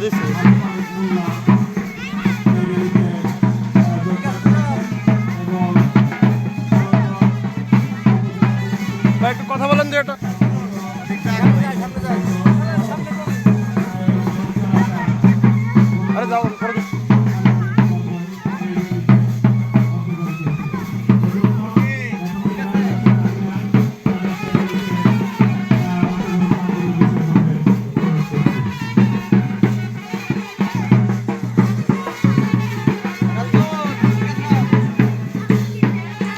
দিচ্ছি। একটু কথা বলেন যে এটা আরে যাও করে দিচ্ছি।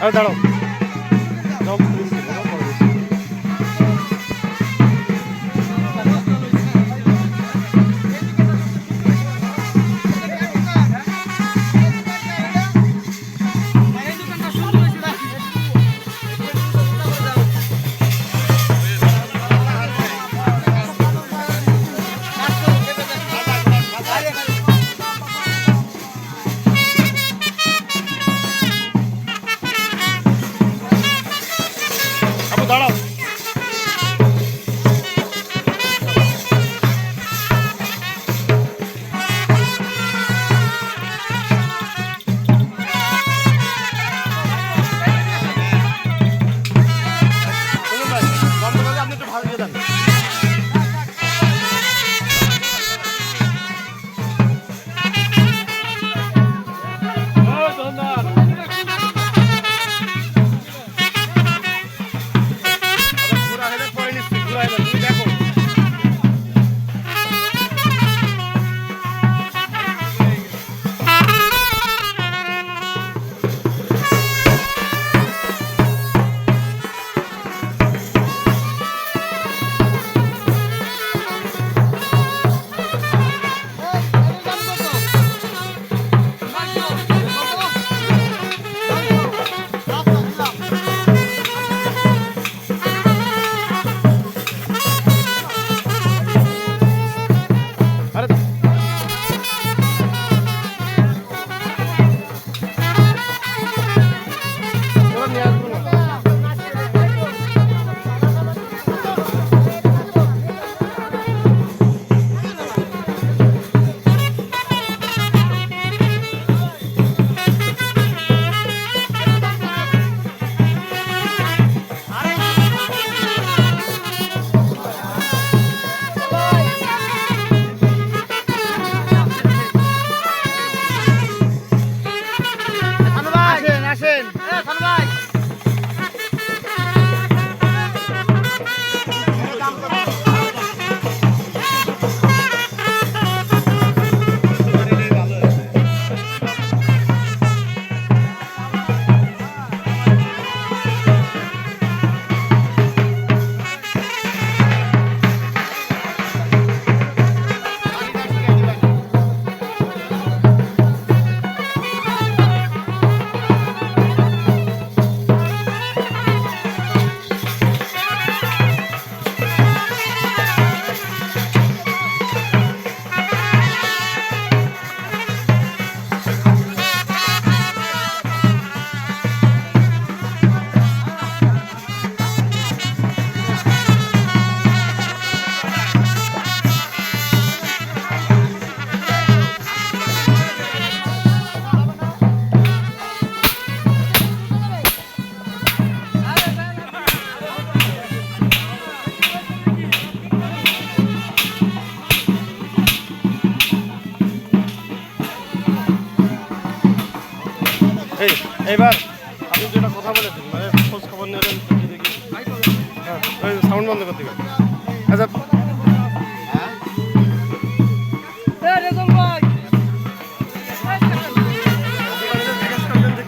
আরে দাঁড়াও যাও আপু দাঁড়াও। আপনি একটু ভালো দিয়ে দেন। এইবার আপনি যেটা কথা বলেছেন মানে খোঁজ খবর নেবেন দেখি হ্যাঁ সাউন্ড বন্ধ করতে হবে। আচ্ছা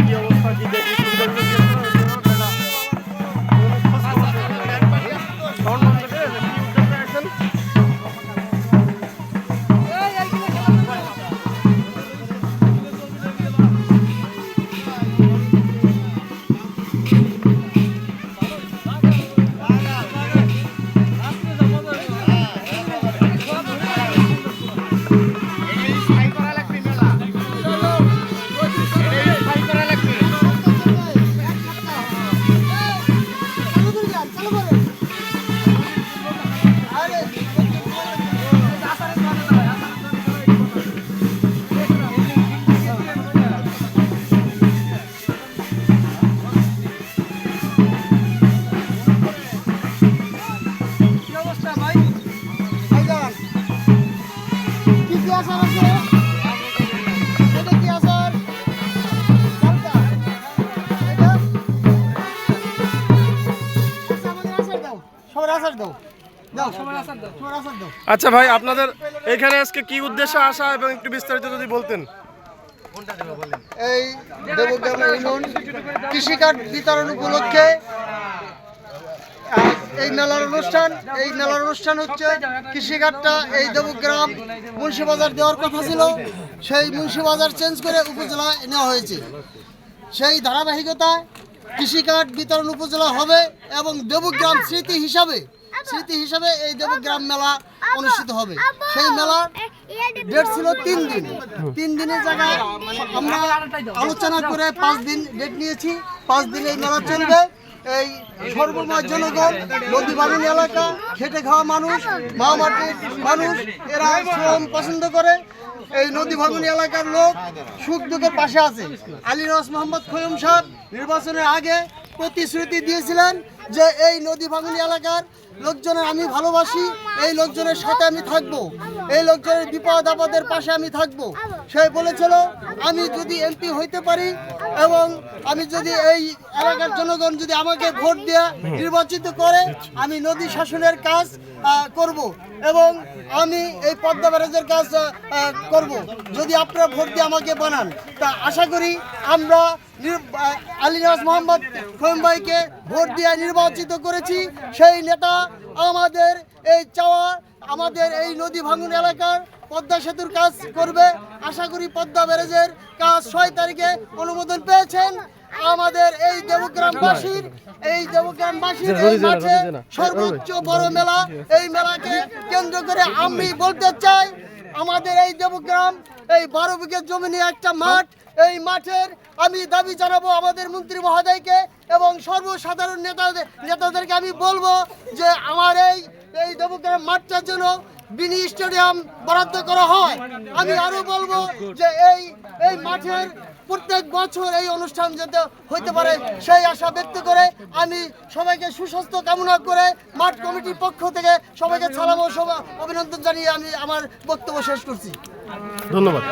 কি অবস্থা কি দেখি সাউন্ড বন্ধ করে আচ্ছা ভাই, আপনাদের এখানে আজকে কি উদ্দেশ্যে আসা এবং একটু বিস্তারিত যদি বলতেন। এই দেবগ্রাম ইউনিয়ন কৃষিকার্ড বিতরণ উপলক্ষে এই মেলার অনুষ্ঠান হচ্ছে কৃষিকার্ডটা এই দেবগ্রাম মুন্সিবাজার দেওয়ার কথা ছিল, সেই মুন্সিবাজার চেঞ্জ করে উপজেলায় নেওয়া হয়েছে। সেই ধারাবাহিকতায় কৃষিকার্ড বিতরণ উপজেলা হবে এবং দেবগ্রাম স্মৃতি হিসাবে এই দেবগ্রাম মেলা অনুষ্ঠিত হবে। সেই মেলার ডেট ছিল 3 দিন। 3 দিনের জায়গায় আমরা আলোচনা করে 5 দিন ডেট নিয়েছি। 5 দিন এই মেলা চলবে। এই সর্বময় জনগণ, নদী ভাঙনি এলাকা, খেটে খাওয়া মানুষ, মা মাটির মানুষ, এরা শ্রম পছন্দ করে। এই নদী ভাঙনি এলাকার লোক সুখ দুঃখের পাশে আছে। আলীরস মোহাম্মদ খৈয়ম সাহেব নির্বাচনের আগে প্রতিশ্রুতি দিয়েছিলেন যে এই নদী ভাঙনি এলাকার লোকজনের আমি ভালোবাসি, এই লোকজনের সাথে আমি থাকব, এই লোকজনের বিপদ আপদের পাশে আমি থাকব। সে বলেছিল আমি যদি এমপি হইতে পারি এবং আমি যদি এই এলাকার জনগণ যদি আমাকে ভোট দিয়ে নির্বাচিত করে, আমি নদী শাসনের কাজ করব এবং আমি এই পদ্মা ব্যারেজের কাজ করব যদি আপনারা ভোট দিয়ে আমাকে বানান। তা আশা করি আমরা আলীরস মোহাম্মদ খৈয়ম ভাইকে ভোট দিয়ে নির্বাচিত করেছি। সেই নেতা আমাদের এই চাওয়া, আমাদের এই নদী ভাঙন এলাকার পদ্মা সেতুর কাজ করবে। আশা করি পদ্মা ব্যারেজের কাজ 6 তারিখে অনুমোদন পেয়েছেন। আমাদের এই দেবগ্রামবাসীর এই মাঠে সর্বোচ্চ বড় মেলা, এই মেলাকে কেন্দ্র করে আমি বলতে চাই আমাদের এই দেবগ্রাম এই 12 বিঘা জমি নিয়ে একটা মাঠ, এই মাঠের আমি দাবি জানাবো আমাদের মন্ত্রী মহোদয়কে এবং সর্বসাধারণ নেতাদেরকে আমি বলবো যে আমার এই দেবগ্রাম মাঠটার জন্য মিনি স্টেডিয়াম বরাদ্দ করা হয়। আমি আরো বলবো যে এই মাঠের প্রত্যেক বছর এই অনুষ্ঠান যাতে হইতে পারে সেই আশা ব্যক্ত করে আমি সবাইকে সুস্বাস্থ্য কামনা করে মাঠ কমিটির পক্ষ থেকে সবাইকে সালাম ও অভিনন্দন জানিয়ে আমি আমার বক্তব্য শেষ করছি। ধন্যবাদ।